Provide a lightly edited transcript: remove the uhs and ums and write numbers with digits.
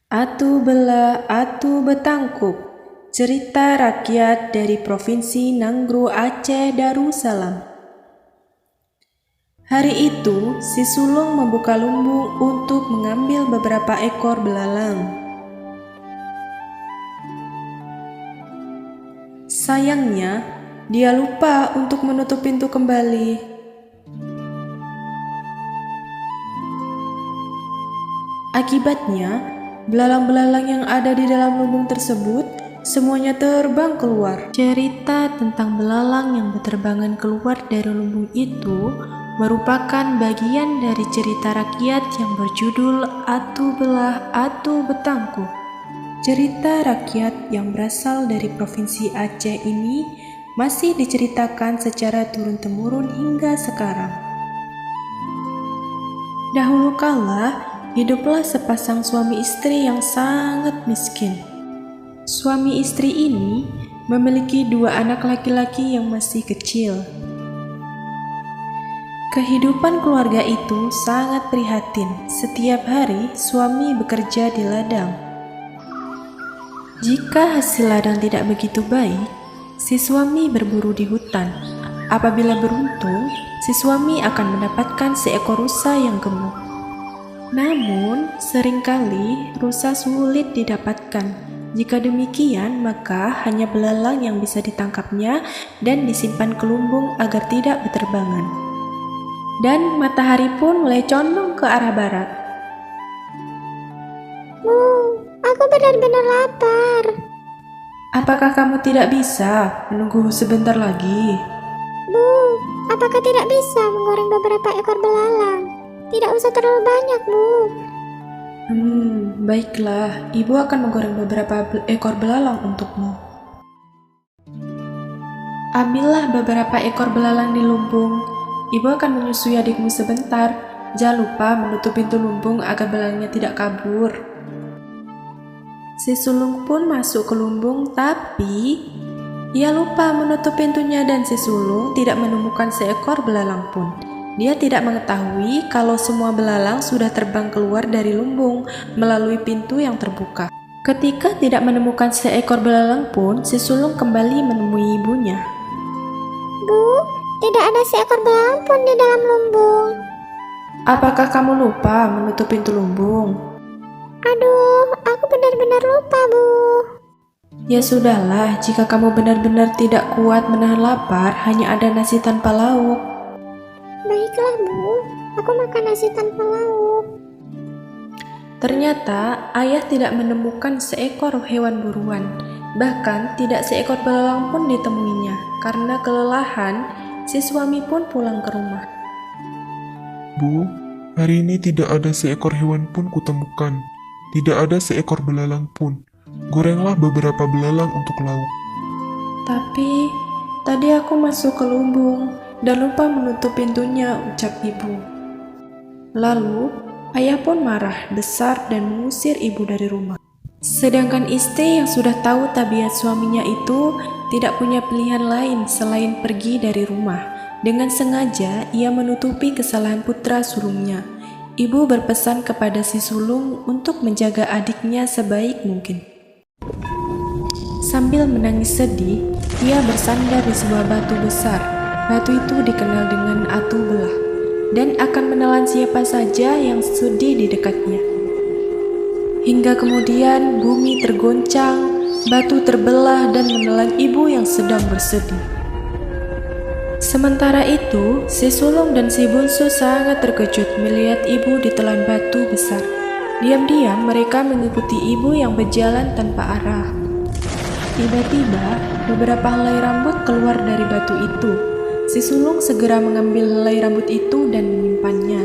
Atu Bela Atu Betangkup, cerita rakyat dari Provinsi Nanggro Aceh Darussalam. Hari itu, si sulung membuka lumbung untuk mengambil beberapa ekor belalang. Sayangnya, dia lupa untuk menutup pintu kembali. Akibatnya, belalang-belalang yang ada di dalam lumbung tersebut semuanya terbang keluar. Cerita tentang belalang yang berterbangan keluar dari lumbung itu merupakan bagian dari cerita rakyat yang berjudul Atu Belah Atu Betangkup. Cerita rakyat yang berasal dari Provinsi Aceh ini masih diceritakan secara turun-temurun hingga sekarang. Dahulu kala, hiduplah sepasang suami istri yang sangat miskin. Suami istri ini memiliki 2 anak laki-laki yang masih kecil. Kehidupan keluarga itu sangat prihatin. Setiap hari suami bekerja di ladang. Jika hasil ladang tidak begitu baik, si suami berburu di hutan. Apabila beruntung, si suami akan mendapatkan seekor rusa yang gemuk. Namun, seringkali rusa sulit didapatkan. Jika demikian, maka hanya belalang yang bisa ditangkapnya dan disimpan ke lumbung agar tidak berterbangan. Dan matahari pun mulai condong ke arah barat. Aku benar-benar lapar. Apakah kamu tidak bisa menunggu sebentar lagi? Bu, apakah tidak bisa menggoreng beberapa ekor belalang? Tidak usah terlalu banyak, Bu. Baiklah, ibu akan menggoreng beberapa ekor belalang untukmu. Ambillah beberapa ekor belalang di lumbung. Ibu akan menyusui adikmu sebentar. Jangan lupa menutup pintu lumbung agar belalangnya tidak kabur. Si sulung pun masuk ke lumbung, tapi ia lupa menutup pintunya dan si sulung tidak menemukan seekor belalang pun. Dia tidak mengetahui kalau semua belalang sudah terbang keluar dari lumbung melalui pintu yang terbuka. Ketika tidak menemukan seekor belalang pun, si sulung kembali menemui ibunya. Bu, tidak ada seekor belalang pun di dalam lumbung. Apakah kamu lupa menutup pintu lumbung? Aduh, aku benar-benar lupa, Bu. Ya sudahlah, jika kamu benar-benar tidak kuat menahan lapar, hanya ada nasi tanpa lauk. Baiklah, Bu. Aku makan nasi tanpa lauk. Ternyata ayah tidak menemukan seekor hewan buruan. Bahkan tidak seekor belalang pun ditemuinya. Karena kelelahan, si suami pun pulang ke rumah. Bu, hari ini tidak ada seekor hewan pun kutemukan. Tidak ada seekor belalang pun. Gorenglah beberapa belalang untuk lauk. Tapi tadi aku masuk ke lumbung dan lupa menutup pintunya, ucap ibu. Lalu, ayah pun marah besar dan mengusir ibu dari rumah. Sedangkan istri yang sudah tahu tabiat suaminya itu tidak punya pilihan lain selain pergi dari rumah. Dengan sengaja, ia menutupi kesalahan putra sulungnya. Ibu berpesan kepada si sulung untuk menjaga adiknya sebaik mungkin. Sambil menangis sedih, ia bersandar di sebuah batu besar. Batu itu dikenal dengan Atu Belah dan akan menelan siapa saja yang sudi di dekatnya. Hingga kemudian bumi tergoncang, batu terbelah dan menelan ibu yang sedang bersedih. Sementara itu, si sulung dan si bungsu sangat terkejut melihat ibu ditelan batu besar. Diam-diam mereka mengikuti ibu yang berjalan tanpa arah. Tiba-tiba, beberapa helai rambut keluar dari batu itu. Si sulung segera mengambil helai rambut itu dan menyimpannya.